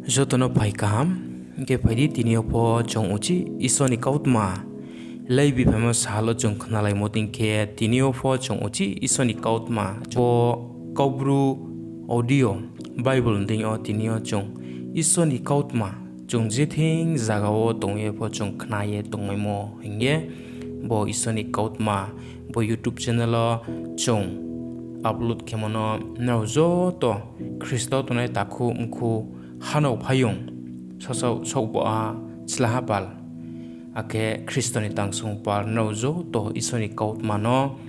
Jotono pai kaham ke pai tinio po jong uchi isoni kautma leibi famous halo jong khnalai moting ke tinio po jong uchi isoni kautma po kaubru audio bible ding o tinio jong isoni kautma jong jething jagao tongye po jong khnaye tongmai mo hinge bo isoni kautma bo youtube channel jong upload kemono nauzo to kristo tonai takhu mkhu hano phayong sosau soba slahapal ake kristoni tangsung pal nauzo to isoni kaut mano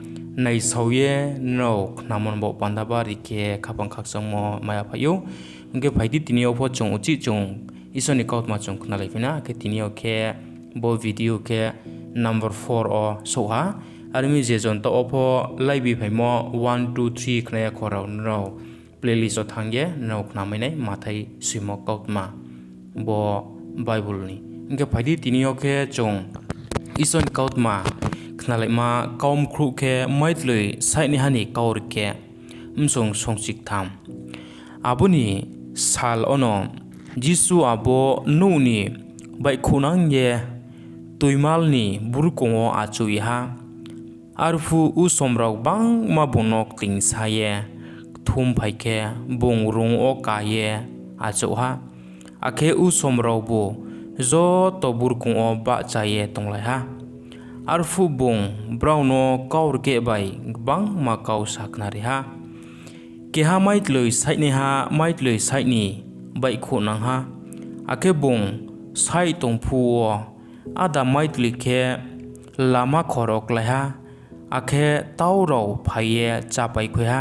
nai sauye no namon bo pandabari ke khapang khaksang mo maya phayo unge phaidi tinio pho chong uchi chong isoni kaut ma chong khna laifina ke tinio ke bo video ke number 4 o soha armi je jon to opho laibi phaimo 1 2 3 khna khorau no playlist thangye no khnaminai mathai simo kautma bo bible ni inge phaidi tinio ke chong ison kautma khnalai ma kaum khru ke maitlei saini hani kaur ke umsong songchik tham abuni sal ono jisu abo nuni bai khunang ye tuimal ni burkongo achui ha arfu usomrok bang ma bonok ting saye thum phaike bong rung o kaye achoha akhe u somraubo zo to burkung o ba chaye tonglai ha arfu bong brauno kaur ke bai bang ma kau saknari ha ke ha maitloi saini ha maitloi saini bai khonang ha akhe bong sai tongphu o ada maitli ke lama khorok lai ha akhe taurau phaye chapai khoi ha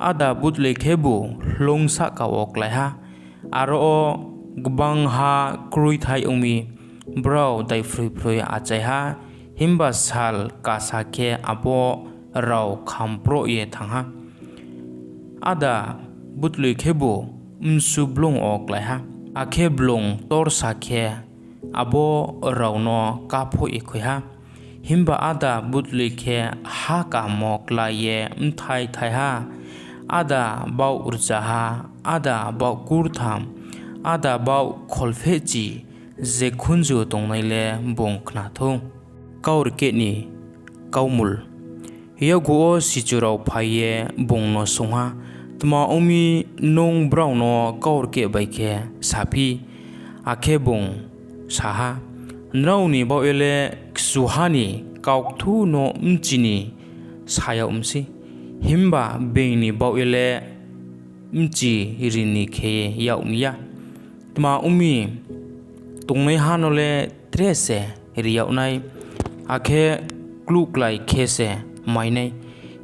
ada butle kebu longsa ka oklai ha aro gbang ha krui thai umi brau dai frui frui achai ha himba sal ka sakhe abo rau khampro ye thangha ada butle kebu umsu blong oklai ha akhe blong tor sakhe abo rau no ka pho ekhoi ha himba ada butle khe ha ka mokla ye mthai thai ha ada bau urjaha ada bau kurtham ada bau kholfechi je khunju tongnai bongkhna thong kaur keni kaumul yago sichurau phaye bongno songha tma omi nong brauno kaur ke baike sapi akhe bong saha nrauni bawele suhani kauktu no mchini saya umsi himba beini bawele mchi rini kheye yaumya tma umi tungnai hanole trese riyaunai akhe kluklai khese mainai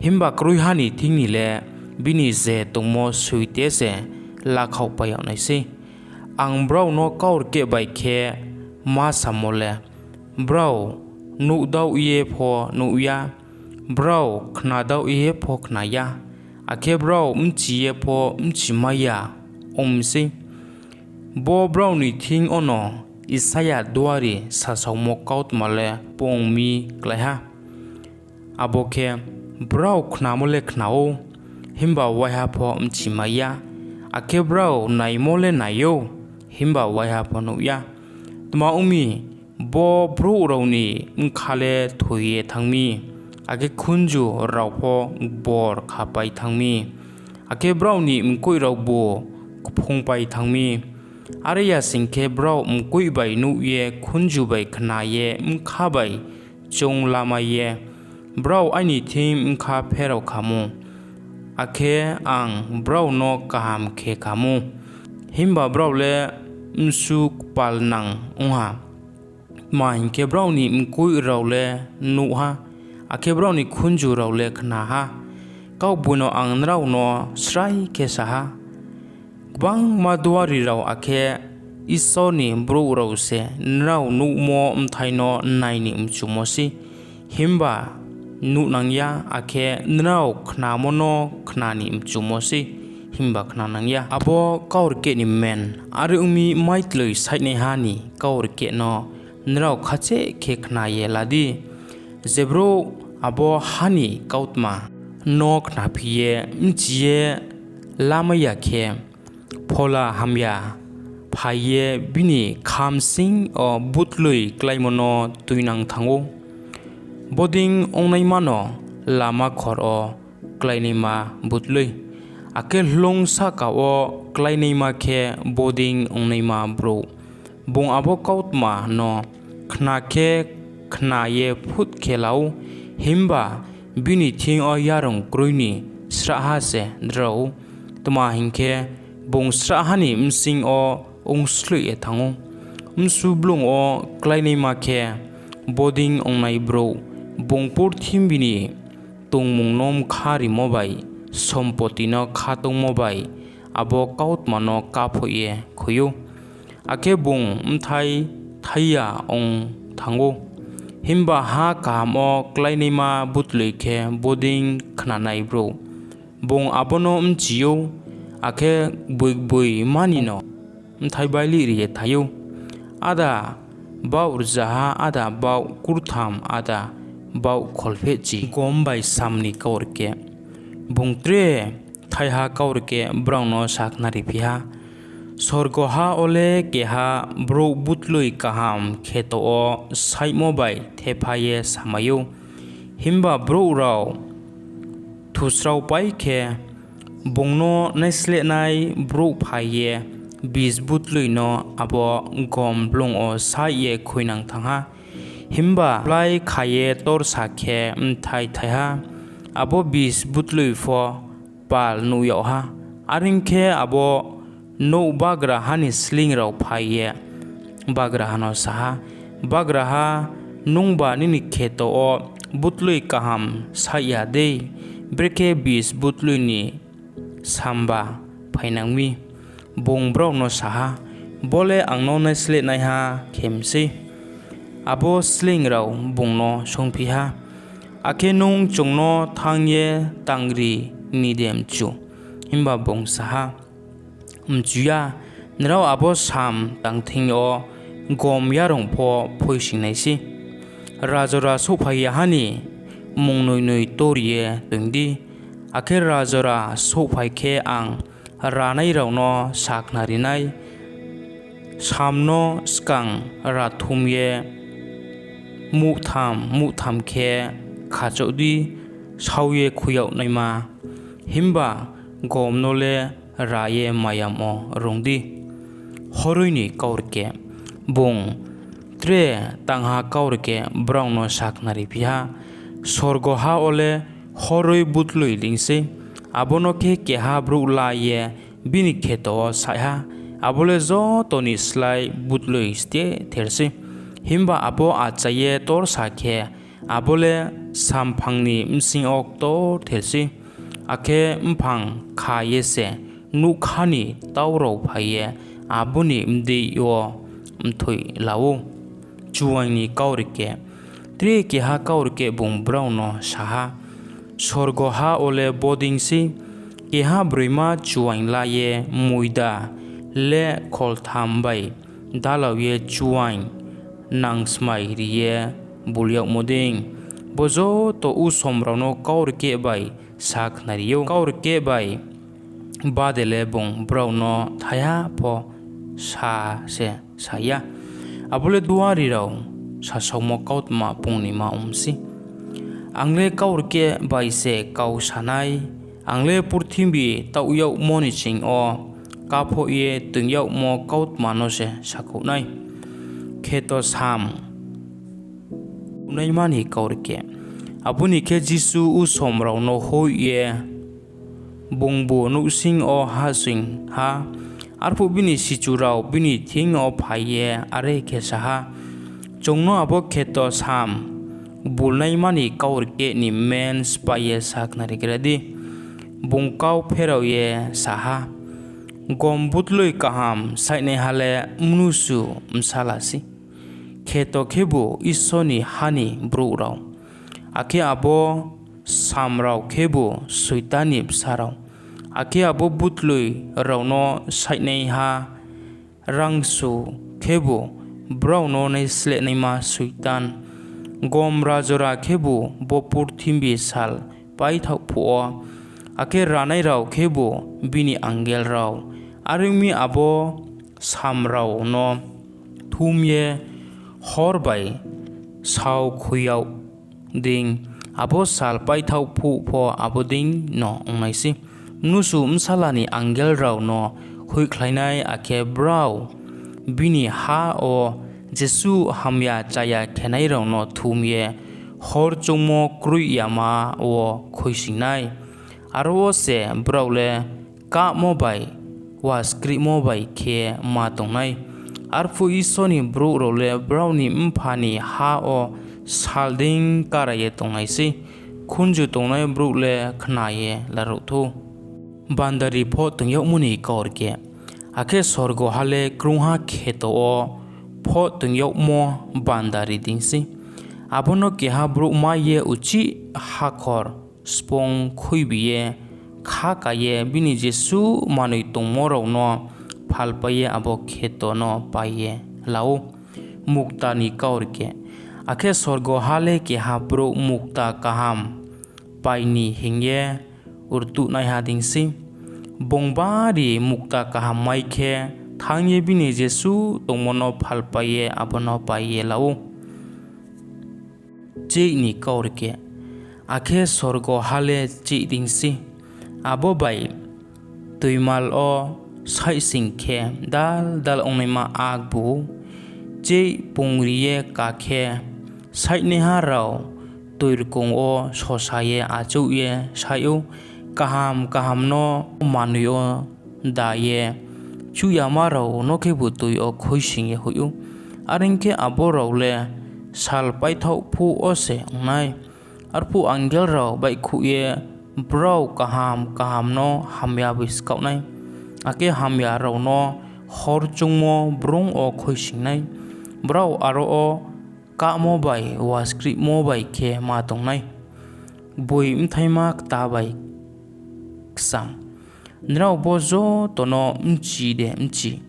himba krui hani thingni le bini je tungmo suite se lakhau payaunai se ang brau no kaur ke bai khe ma samole brau nu dau ye pho nu ya brau khna dau ye pho khna ya akhe brau mchi ye pho mchi maya omsi bo brau ni thing ono isaya duari sasaumo kaut male pongmi klaiha abokhe brau khna mole khnao himba waiha pho mchi maya akhe brau naimole nayo himba waiha pho nu ya tma umi bo bro rauni khale thoye thangmi ake khunju raupho bor khapai thangmi ake brauni mkoi raubo phongpai thangmi areya singkhe brau mkoi bai nu ye khunju bai khna ye mkha bai chong lama ye brau ani thim mkha pherau khamu akhe ang brau no kaham khe khamu himba brau le msuk pal nang ungha ma hinke brau ni mkoi raule nu ha akhe brau ni khunju raule khna ha kau buno ang rau no srai ke sa ha bang ma duari rau akhe isoni bro rau se nrau nu mo mthai no nai ni mchumo si himba nu nangya akhe nrau khna mono khna ni mchumo si himba khna nangya abo kaur ke ni men ari umi maitloi saine ha ni kaur ke no nrau khache khe khna ye ladi zebro abo hani kautma nok na phiye mchie lamaya khe phola hamya phaye bini khamsing o butlui klaimono tuinang thango boding ongnai mano lama khor o klainima butlui ake hlong saka o klainima khe boding ongnai bro bong abo kautma no khna khe khna ye phut khelau himba bini thing o yarong kroini sraha se drau tuma hingkhe bong srahani msing o ongslui e thango msu blong o klainima khe boding ongnai bro bongpur thimbini tongmung nom khari mobai sompoti no khatong mobai abo kautma no kaphoye khoyo ake bong mthai thaiya ong thango himba ha kam o klainima butlui khe boding khnanai bro bong abono mchiyo ake bui mani no mthai baili ri thayo ada bau jaha ada bau kurtham ada bau kholphe chi gom bai samni kaurke bungtre thaiha kaurke brauno saknari phiha sorgo ha ole keha bro butlui kaham kheto o saimo bai thephaye samayo himba bro rao thusrau pai khe bongno naisle nai bro phaye bis butlui no abo gom blong o saye khoinang thangha himba plai khaye tor sakhe thai thaiha abo bis butlui fo pal nu yo ha aringkhe abo no bagra hani sling rau phaye bagra hano saha bagra ha nungba nini kheto o butlui kaham saya de breke bis butlui ni samba phainangmi bongbro no saha bole angno naisle nai ha khemsi abo sling rau bongno songpi ha ake nung chungno thangye tangri nidem chu himba bong saha mchuya nrao abo sam tangthing o gom yarong pho phoising naisi rajora sophaya hani mungnoi noi toriye tungdi ake rajora sophai khe ang ranai rauno saknari nai samno skang rathumye mutham khe khachodi sauye khuyau naima himba gomnole raye mayamo rongdi horoini kaurke bong tre tangha kaurke brauno saknari phiha sorgo ha ole horoi butlui lingse abono ke keha bru laye bini kheto saiha abole zo toni slai butlui ste therse himba abo achaye tor sakhe abole samphangni msing ok to therse ake mphang khaye se nukhani tawro phaye abuni mdi yo mthoi lawo chuangni kaurike tri ke ha kaurike bung brauno saha sorgo ha ole boding si ke ha brima chuang la ye muida le khol tham bai dalaw ye chuang nang smai riye bulyak moding bozo to u somrano kaurike bai sak nariyo kaurike bai badele bong brauno thaya po sa se saya abule duari raw sa somo kautma pungnima umsi angle kaurke bai se kau sanai angle purthimbi tauyau moniching o kapho ye tungyau mo kautma no se sakunai kheto sam unai mani kaurke abuni ke jisu u somraw no hoye bongbo no sing o hasing ha arpo bini sichurau bini thing o phaye are ke saha chongno abo kheto sam bulnai mani kaurke ni men spaye saknari gradi bongkau pherau ye saha gom butloi kaham saine hale mnusu msalasi kheto khebo isoni hani brurau ake abo samrau khebo suitani sarau ake abo butloi rauno sainei ha rangsu khebo brauno nei sle nei ma suitan gom rajora khebo bopur thimbi sal pai thau pho ake ranai rau khebo bini angel rau arimi abo samrao no thumye horbai sau khuyau ding abo salpai thau phu pho aboding no ongaisi nusu msalani angel rao no hui khlainai akhe brau bini ha o jesu hamya chaya khenai rao no thumye hor chungmo krui yama o khoisingnai aro se braule ka mobai wa script mobai khe ma tongnai arfu isoni bro role browni mphani ha o salding karaye tongaisi khunju tongnai brule khnaye larothu bandari pho tungyo muni korke akhe sorgo hale krungha kheto o pho tungyo mo bandari dingsi abono ke ha bro maye uchi hakhor spong khuibiye kha kaye bini jesu manui tongmoro no phalpaye abo kheto no paye lao mukta ni kaurke akhe sorgo hale ke ha bro mukta kaham paini hingye urtu nai hadingsi bongbari mukta kaham maikhe thangye bini jesu tongmono phalpaye abono paye lao che ni kaurke akhe sorgo hale che dingsi abo bai tuimal o sai singkhe dal onema agbu che pungriye kakhe sai neha rao tuirkong o sosaye achuye sayu kaham no manuyo daye chuyama rao no ke butui o khoisingye huyu aringke abo raule salpai thau phu ose ngai arpu angel rao bai khuye brau kaham no hamya biskau nai ake hamya rao no hor chungmo brung o khoisingnai brau aro o ka mo bai wa script mo bai khe ma tongnai boi mthaima ta bai ksam nrao bozo tono mchi de mchi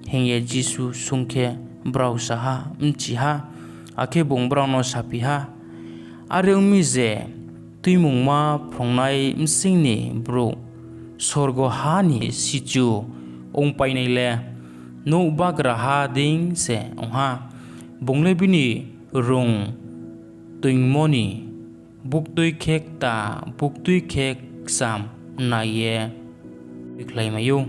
hengye jisu sungkhe brau saha mchi ha ake bong brau no sapi ha are umi je tuimungma phongnai msingni bro sorgo hani sichu ongpainai le no bagra ha ding se ongha bongle bini rung tuingmoni buktui khek ta buktui khek sam naye iklai mayu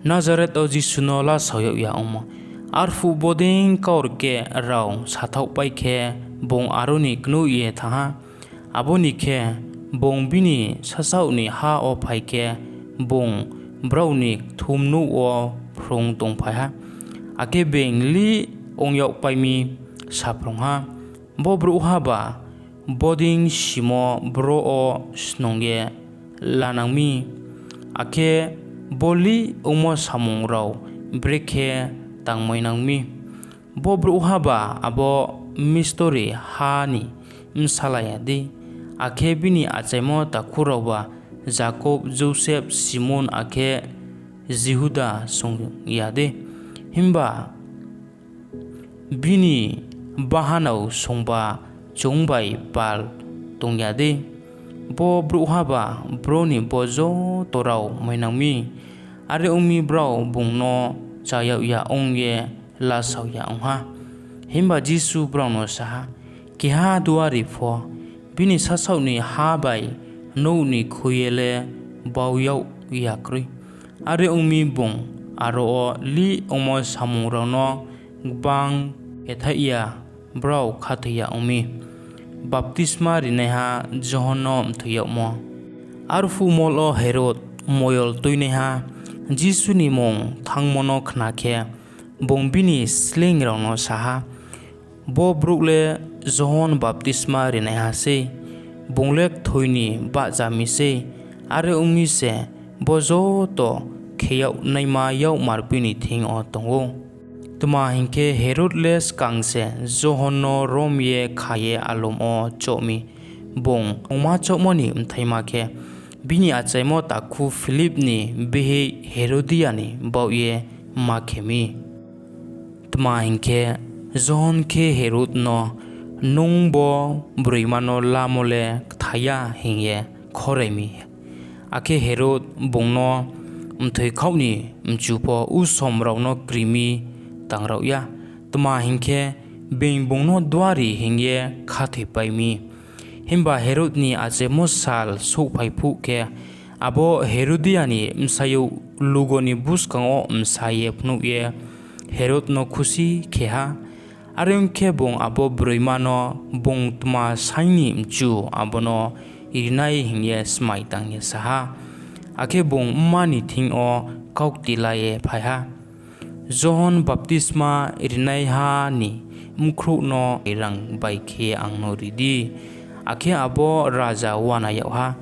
nazaret o jisuno la soyo ya omo arfu boding kaurke rao sathau pai khe bong aroni knu ye tha aboni khe bong bini sasau ni ha o phai khe bong browni thumnu o phrong tong phai ha ake bengli ongyok paimi saprong ha bo bru ha ba boding simo bro o snongye lanangmi ake boli omo samung raw brekhe tangmoi nangmi bo bru ha ba abo mystery ha ni msalaya di ake bini achaimo takhurawa Jacob Joseph Simon ake Jehuda song yade himba bini bahanau songba chongbai pal tongyade bo bruhaba broni bozo torau mainangmi are umi brau bungno chayau ya ongye la sau ya ongha himba jisu brauno saha kiha duari pho bini sasau ni ha bai no ni khuyele bawyau yakrui are umi bung aro li omo samurano bang ethaiya brau khathia umi baptisma rineha johonom thuyamo arfu molo herod moyol tuineha jisu ni mong thangmono khnakhe bongbini sling rauno saha bo brukle johon baptisma rineha se bonglek thoini ba jami se are umi se bozo to kheyau naima yau marpini thing o tongo tuma hinke herodles kangse johono romye khaye alom o chomi bong oma chomoni mthaima khe bini achaimo takhu philip ni behe herodiani bauye makhemi tuma hinke johon ke herod no nungbo bruimano lamole thaya hingye khoremi ake herod bongno thoi khau ni chu po u som rau no krimi tang rau ya tuma hingke beng bong no dwari hingye kha thei pai mi himba Herod ni aje mo sal so phai phu ke abo Herodiani msayo lugo ni buskango msaye phnu ye Herod no khusi kheha arem ke bong abo broima no bong tuma saini mchu abono irinai hingye smai tang ye saha ake bong mani thing o kauk tilaye phaiha John baptisma irinai ha ni mkhru no irang bai khe angno ridi ake abo raja wana yau ha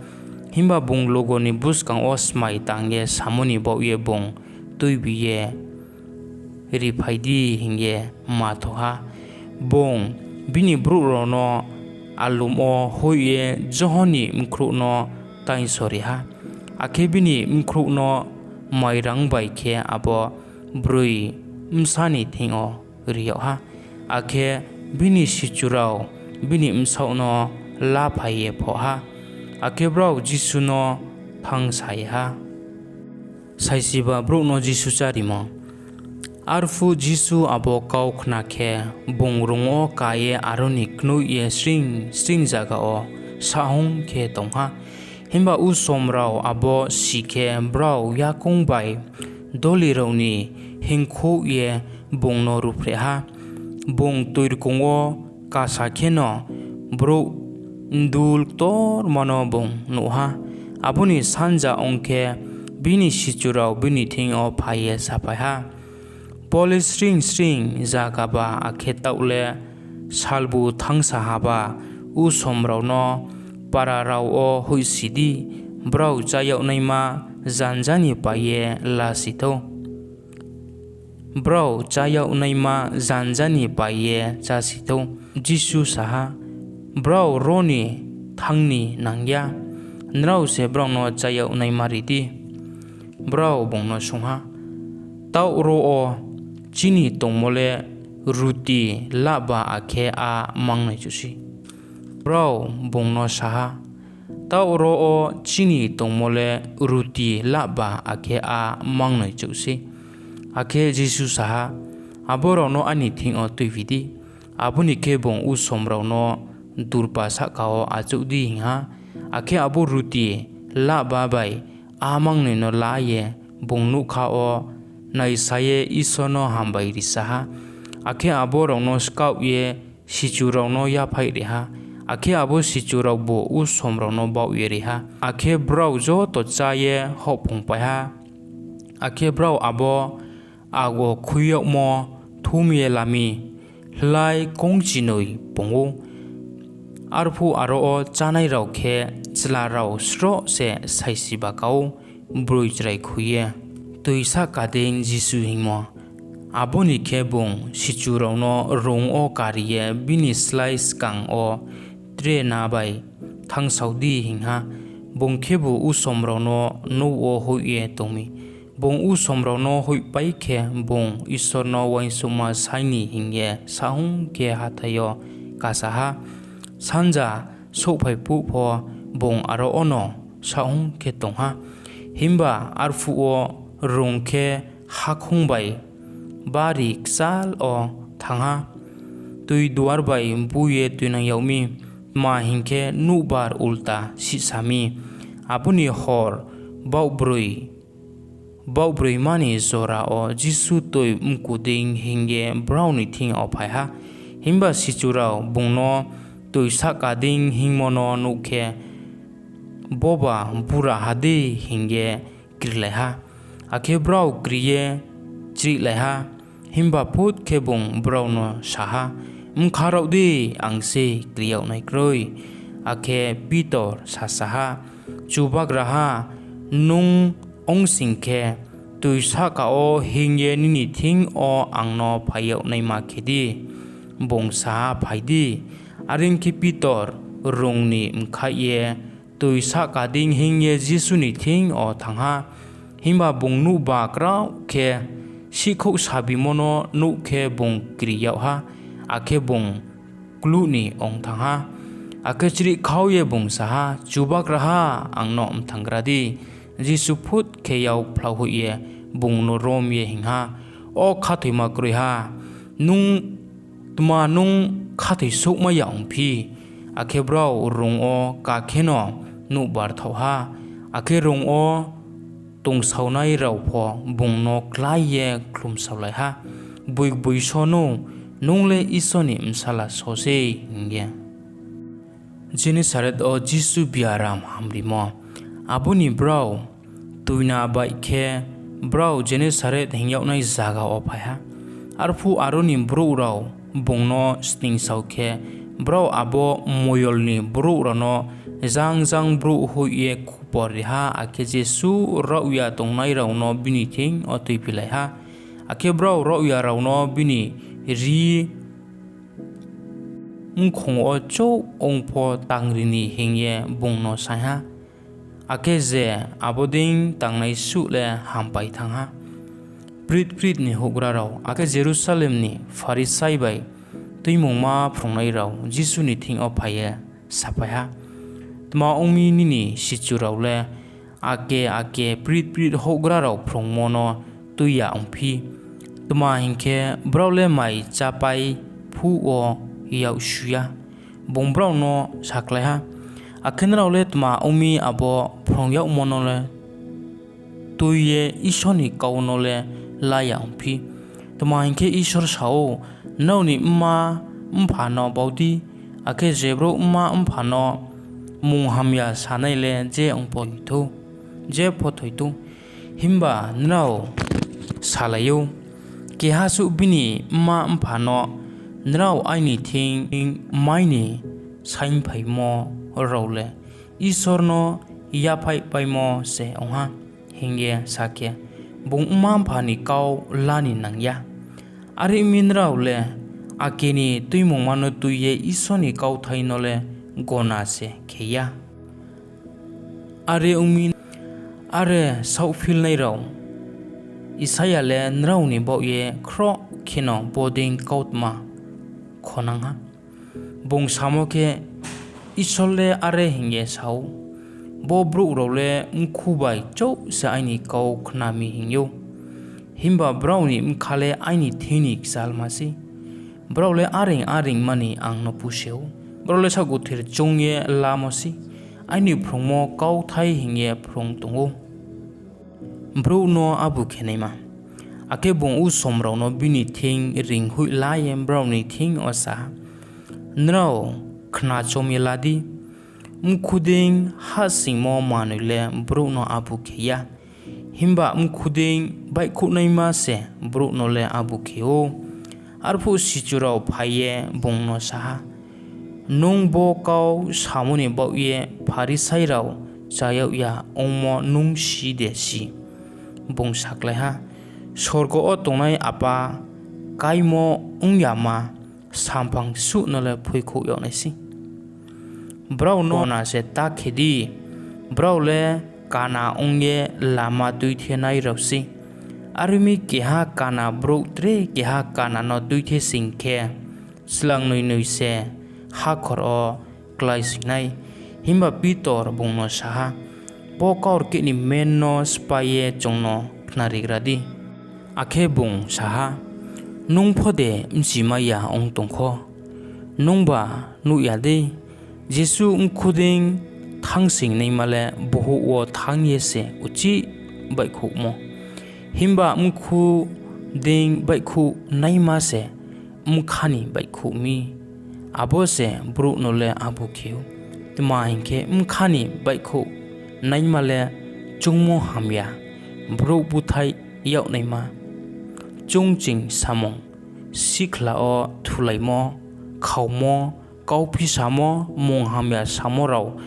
himba bong logo ni buskang o smai tangye samuni bo ye bong tuibi ye ri phaidi hingye ma thoha bong bini bru ro no alum o hoye johoni mkhru no tai sori ha ake bini mkhru no mairang bai khe abo brui msani thingo riyo ha ake bini sichurao bini msau no la phaiye pho ha ake brau jisu no phang sai ha saisiba bro no jisu charimo arfu jisu abo kau khna khe bongrungo kaye aroni knu ye string jaga o sahong khe tongha himba u somrao abo sikhe brau yakung bai doli roni hingkho ye bongno rupre ha bong toir kongo kasa kheno bro ndul tor mano bong no ha abuni sanja ongke bini sichurao bini thing o phaye sapai ha police string jagaba akhe taule salbu thangsa haba u somrao no para rao o huisidi brau chayau naima janjani paye la sito brau chayau naima janjani paye cha sito jisu saha brau roni thangni nangya nrau se brau no chayau naima ridi brau bongno sungha tau ro o chini tongmole ruti laba akhe a mangnai chusi brau bongno saha tau ro o chini tongmole ruti laba akhe a mangnai chusi akhe jisu saha aboro no ani thing o tuividi abuni ke bong u somrau no durpa sakao achudi hinga akhe abu ruti laba bai amangnai no laye bongnu kha o nai saye isono hambai risaha akhe aboro no skau ye sichurau no ya phai reha akhe abo sichurau bo u somrau no bau ye reha akhe brau jo to chaye hopong pai ha akhe brau abo ago khuyok mo thumye lami hlai kongchinoi pongo arphu aro o chanai rau khe chla rau sro se saisi bakau broichrai khuye tuisa kadeng jisu hingmo aboni khe bong sichurau no rong o kariye bini slice kang o tre na bai thang saudi hingha bong khebu u somrau no o hoye tomi bong u somrau no hoi pai khe bong isor no waisuma saini hingye sahung ke hathayo kasaha sanja sophai pu pho bong aro ono sahung ke tongha himba arfu o rongke hakhung bai bari ksal o thanga tui duar bai buye tuinang yaumi ma hingke nubar ulta sisami apuni hor baubroi mani zora o jisu toi mkuding hinge browni thing o phaiha himba sichurao bungno toi sakading hingmono nukhe boba bura hade hinge kirleha akhe brau kriye chri leha himba phut khebong brauno saha mkharau de angse kriyau nai kroi akhe pitor sasaha chubak raha nung ong singkhe tuisa ka o hingye nini thing o angno phayau nai ma khedi bongsa phaidi aring ki pitor rongni mkhaye tuisa ka ding hingye jisu ni thing o thangha himba bongnu ba krau khe sikho sabi mono nu khe bong kriyau ha akhe bong kluni ong thangha akhe chri khauye bong saha chubak raha angno amthangradi Jisu phut ke yau phlau hu ye bung no rom ye hingha o khathoi ma kroi ha nung tuma nung khathoi sok ma yaung phi akhe brau rung o ka kheno nu bar thau ha akhe rung o tung saunai rau pho bung no klai ye klum saulai ha bui sono nungle isoni msala sose nge jini saret o jisu biaram hamri mo abuni brau tuina bai khe brau jini saret hingyau nai jaga o phai ha arfu aroni bro rau bungno sting sauke brau abo moyolni bro rano jang bro hu ye khupor ha ake jesu rauya tongnai rauno bini thing otui pilai ha ake brau rauya rauno bini ri ngkhong o cho ongpho tangrini hingye bungno sai ha ake je aboding tangnai su le hampai thang ha prit ni hogra rau ake Jerusalem ni Farisai bai tuimongma prongnai rau Jisu ni thing o phaye sapai ha tma ongmi ni sichu rau le ake prit hogra rau prongmono tuya ongphi tma hingke braule mai chapai phu o yau shuya bongbrau no saklai ha akhen rau le tma ongmi abo prongyau mono le tuye isoni kauno le laya ongphi tma hingke ishor sao nauni ma mphano baudi ake jebro ma mphano munghamya sanai le je ongpo thu je phothoi tu himba nrao salayo ke hasu bini ma mphano nrao aini thing maini sain phai mo role isorno ya phai pai mo se ongha hinge sakya bung ma phani kau lani nangya ari minrao le akeni tuimong mano tuye isoni kau thaino le gona se kheya are ungmin are saufil nai rau isaya le nrau ni bo ye khro khino boding kautma khonanga bung samoke isole are hinge sau bo bru ro le mkhubai chau sa aini kau khnami hingyo himba browni mkhale aini thini salmasi brole aring mani ang no puseu brole sagu thir chungye lamosi aini phrongmo kau thai hingye phrong tungu bro no abu khenaima ake bong u somrau no bini thing ring hui layem browni thing osa nrao khna chomyeladi mkhuding hasing mo manule bro no abu kheya himba mkhuding bai khunaima se bro no le abu kheo arfu sichurau phaye bongno saha nung bo kau samuni bauye Farisai rau chayau ya ongmo nung si desi bong saklai ha sorgo o tongnai apa kaimo ungyama sampang su nole phuikhu yonesi brau no na se ta khedi brau le kana ongye lama tui thenai rausi arimi keha kana bro tre keha kana no duithe singkhe slang noi se ha khor o klai sinai himba pitor bungno saha pokaur ke ni menno spaye chongno knarigradi akhe bung saha nungphode mjimaya ong tongkho nungba nu yade Jesu mkhuding thangsing nei male bohu o thangye se uchi baikhu mo himba mkhu ding baikhu naima se mkhani baikhu mi abo se bru nole abu khiu tma hinke mkhani baikhu naima le chungmo hamya bru buthai yau naima chungching samong sikhla o thulaimo khawmo kaupi samo mong hamya samorau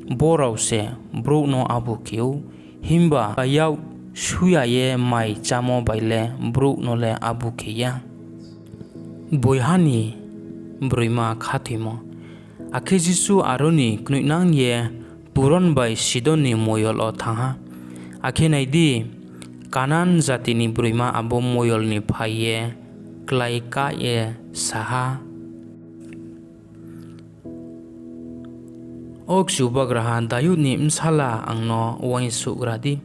borau se bru no abu khiu himba ayau suya ye mai chamo baile bru nole abu khiya boihani broima khathimo akhe Jisu aroni knuinang ye puron bai sidoni moyol o thangha akhe naidi kanan jatini broima abo moyol ni phaiye klaika ye saha Ok subagraha dayu ni msala angno wain sugradi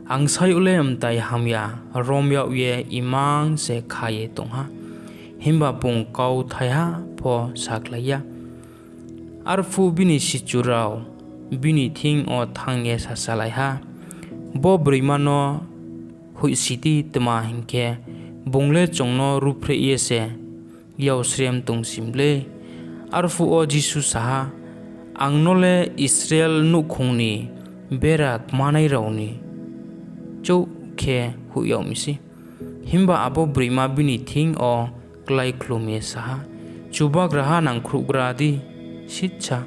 ang sayule mtai hamya romya ye imang se khaye tongha himba pung kau thaya po saklaya arfu bini sichurau bini thing o thangye sasalai ha bo brimano hui siti tma hinke bongle chongno rupre yese yaw srem tungsimle arfu o jisu saha angnole Israel nukhungni berak manai rauni chou khe huyaw misi himba abo brima bini thing o klai khlume saha chuba graha nang khrugradi sitcha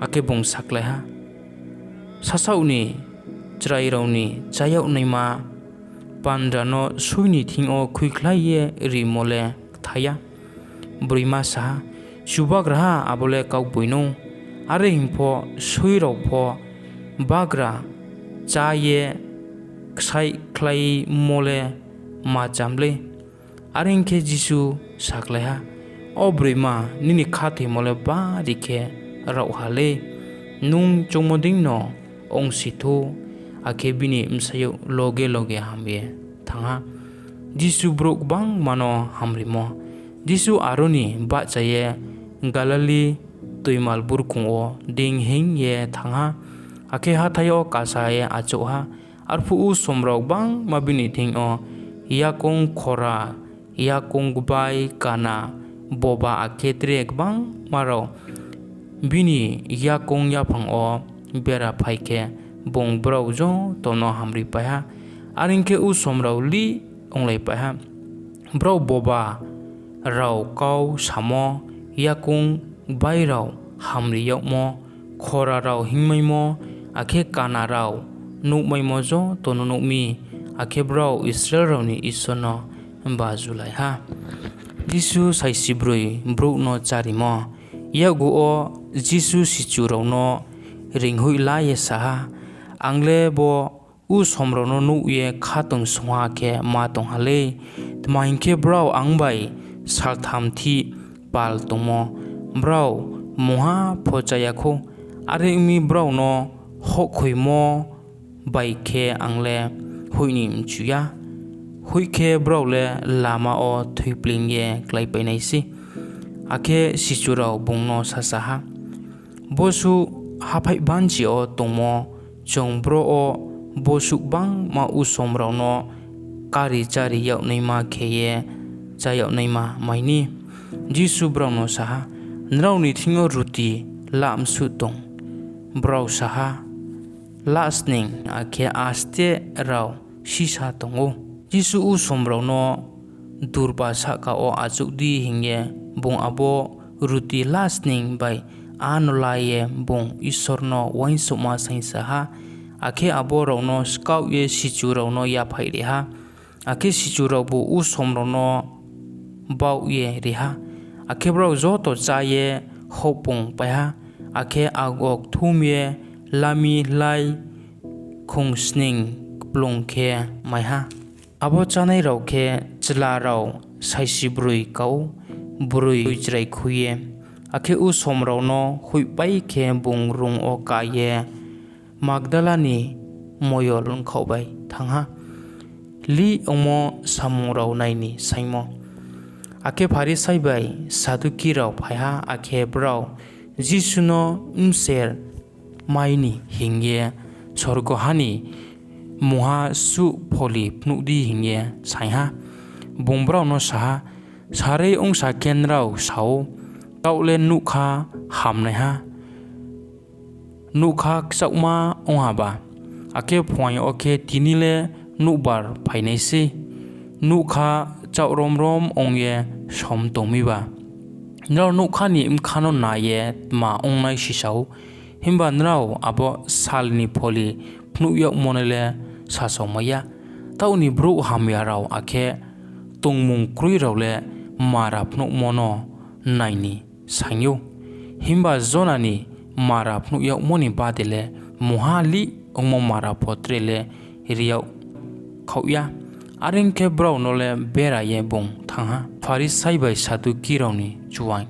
ake bong saklai ha sasauni chrai rauni chayau naima pandrano suini thing o khuiklai ye rimole thaya brima saha chuba graha abole kau buino are himpo suiro po bagra chaye ksai klai mole ma chamle aringke jisu sakleha obrima nini khate mole ba dikhe rauhale nung chomoding no ong sithu ake bini msayo loge hambe thanga jisu brok bang mano hamrimo jisu aroni ba chaye galali tuimal burkung o ding hing ye thanga ake hathayo kasaye achoha arfu u somrok bang mabini thing o yakong khora yakong bai kana boba ake trek bang maro bini yakong yapang o bera phaike bong brau jo tono hamri paha aringke u somrau li onglai paha brau boba rau kau samo yakong bai rau hamri yakmo khora rau hingmai mo ake kana rau nukmai mo jo tono nukmi ake brau Israel rau ni isono ba julai ha jisu sai sibrui bro no chari mo yagu o jisu sichu rau no ringhui la ye saha angle bo u somro no nu ye khatong swa ke ma tong hale tmain ke brau angbai sartham thi pal tomo brau moha phojaya kho are mi brau no hokhoi mo bai khe angle huini mchuya huike brau le lama o thuipling ye klai painai si ake sichurau bungno sasaha bosu haphai banji o tongmo chongbro o bosu bang ma usomrau no kari chari yaw neima kheye cha yaw neima maini jisu brau no saha nrauni thingo ruti lam su tong brau saha lasning ake aste rau sisa tongo jisu u somrau no durba saka o achukdi hingye bong abo ruti lasning bai anolaye bong isorno wainsoma sainsaha ake abo rau no skau ye sichu rau no ya phai reha ake sichu rau bu u somrau no bau ye reha ake brau zo to chaye hopong paha ake agok thumye lami lai khung sning plong khe maiha abo chanai rau khe chla rau saisi brui kau brui chrai khuye ake u somrau no hui pai khe bung rung o kaye magdalani moyol khaubai thangha li omo samung rau naini saimo ake phari saibai saduki rau phaiha ake brau jisuno mser maini hingye sorgo hani muha su pholi pnudi hingye saiha bombrau no saha sare ongsa kenrau sao kaule nukha hamne ha nukha ksakma onghaba ake phwai oke tinile nukbar phainaisi nukha chawrom rom ongye som tomiba nrau nukha ni imkhano naye ma ongnai sisau himba nrau abo salni pholi pnuyak monele sasomaya tauni bro hamya rau ake tongmung krui raule mara pnuk mono naini sangyo himba zonani mara pnuyak moni badele mohali ongmo mara potrele riyaw khauya aringke brau nole bera ye bong thangha farisai bai saduki rauni chuwang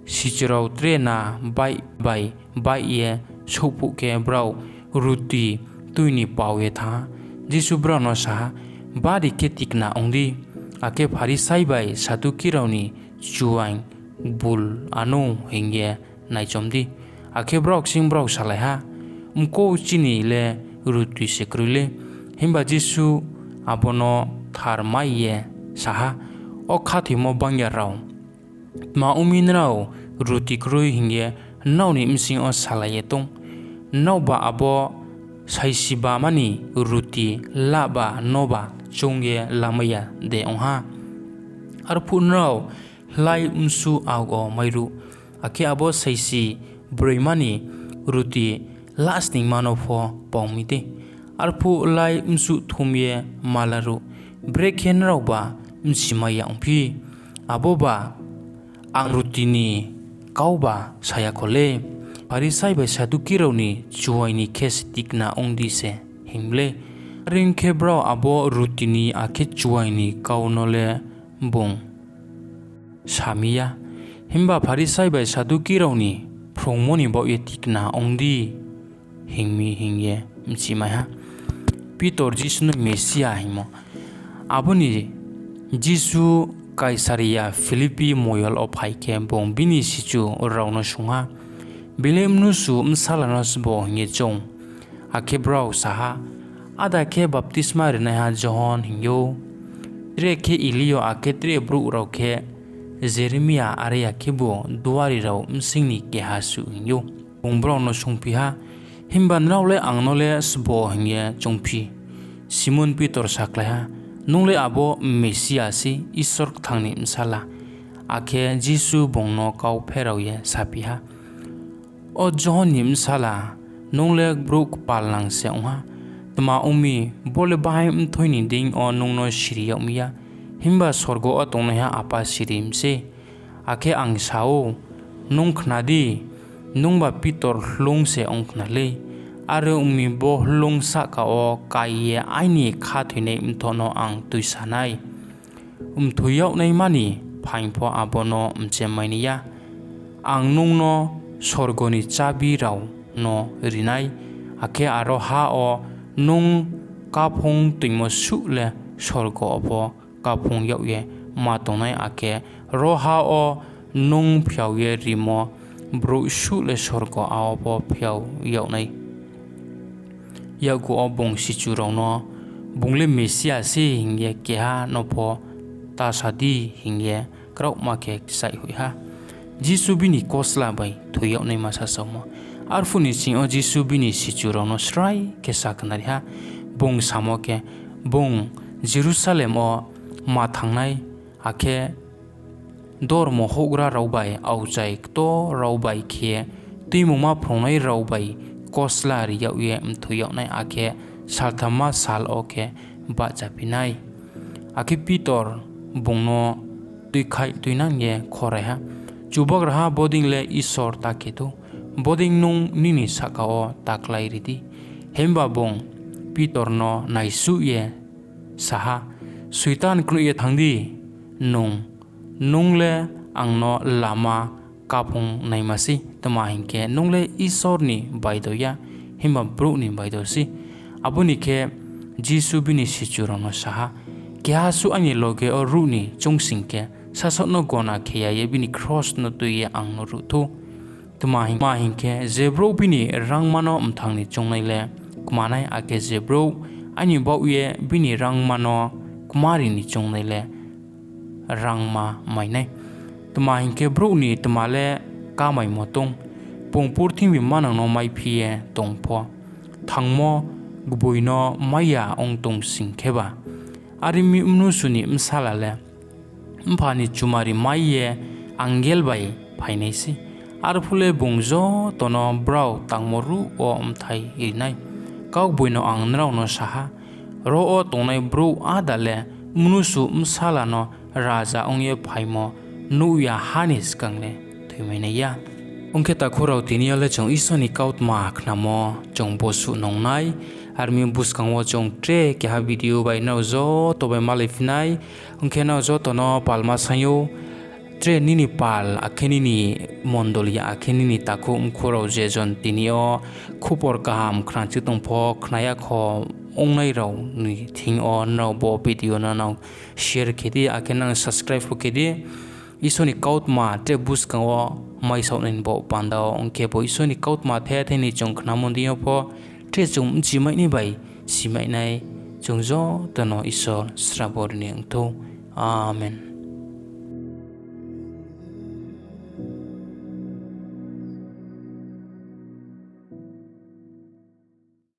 sichirau tre na bai ye sopu ke brau ruti tuini pawe tha jisu brau no sa bari ke tikna ongdi ake Farisai bai Saduki rauni chuain bul anu hingye naicomdi ake brok sing brok salai ha umko chini le ruti sekrule himba jisu abono thar mai ye saha o khathimo bangya rau ma umin rau ruti krui hingye nauni msing o salai tong nauba abo saisiba mani ruti laba noba chungye lamaya de onha arpun rau lai umsu ago mairu ake abo saisi bremani ruti lasting manofo paumite arpu lai umsu thumye malaru brekhen rauba msimaya ongpi aboba ang rutini kauba saya khole Farisai bai Saduki rauni chuaini kes tikna ongdi se himle ringke bro abo rutini ake chuaini kaunole bong samia himba Farisai bai Saduki rauni prongmoni bo ye tikna ongdi hingmi hingye mchimaya pitor jisu no mesia himo aboni jisu Kaisaria Filipi moyol of haike bong bini sichu rauno sunga bilem nusu msalanos bo ngechong ake brau saha ada ke baptisma rena ha John hingyo tre ke Ilio ake tre bru rau ke Jeremia are ake bo duari rau msingni ke hasu hingyo bong brau no sungpi ha himban raule angnole sbo hingye chongpi Simon Peter sakla ha nungle abo Mesia si isor thangni msala ake Jisu bongno kau pherau ye sapi ha o John nim sala nungle bruk palang se ongha tama umi bole bahai mthoini ding o nungno shiri yomia himba sorgo o tongna ha apa sirim se ake angsao nungkhnadi nungba Peter hlung se ongkhnale are umi bo hlung sa ka o kaiye aini khathine mthono ang tuisanai thuyau nei mani phaingpho abono mchemainiya ang nungno sorgoni chabi rau no rinai ake aro ha o nung kapong tingmo sule sorgo opo kapong yauye matonai ake ro ha o nung phyaue rimo bro sule sorgo aopo phyau yaunai yagu obong sichu rau no bungle Mesia si hingye ke ha no pho ta sadi hingye krau ma ke sai hui ha Jisu bini kosla bai thuyau nei masa samo arfuni sing o Jisu bini sichuro no srai ke saknari ha bong samo ke bong Jerusalem o ma thangnai ake dor mo hogra raubai auchai to raubai khe tuimu ma phrongnai raubai kosla ri yau ye thuyau nai ake salthama sal oke ba chapinai ake Peter bongno tuikhai tuinang ye khorai ha chubak raha boding le isor taketu boding nung nini sakao taklai ridi hemba bong Peter no naisu ye saha suitan klu ye thangdi nung le angno lama kapung naimasi tama hingke nung le isor ni baidoya hemba bru ni baidosi abuni ke Jisu bini sichurono saha kya su ani loge o runi chungsingke sasot no gona kheya ye bini cross no tuye ang no ruthu tuma hingke zebro bini rangmano mthangni chongnai le kumanai ake zebro ani bauye bini rangmano kumari ni chongnai le rangma mainai tuma hingke bro ni tumale kamai motong pongpur thingbi manang no mai phie tongpho thangmo guboino maya ongtong singkheba arimi umnusuni msalale mphani chumari maiye angel bai phainaisi arphule bungjo tono brau tangmoru o mthai inai kau boino angnrau no saha ro o tongnai bro adale mnusu msala no raja ongye phaimo nuya hanis kangle thuimeneya ongke ta khorau tiniale chong isoni kautma khnamo chong bosu nongnai armi buskangwo chong tre ke ha video bai nau zo to bai malifnai ongke nau zo to no palma sayo tre nini pal akheni ni mondolia akheni ni taku umkhuro jejon tinio khupor kaham khranchi tongpho khnaya kho ongnai rau ni thing on no bo video na now share khidi akhenang subscribe khidi isoni kautma te bus kawo mai saunin bo pandao ongke bo isoni kautma the ni chongkhna mondio pho tre chung chimai ni bai simai nai chungjo tano isor srabor ni angtho amen.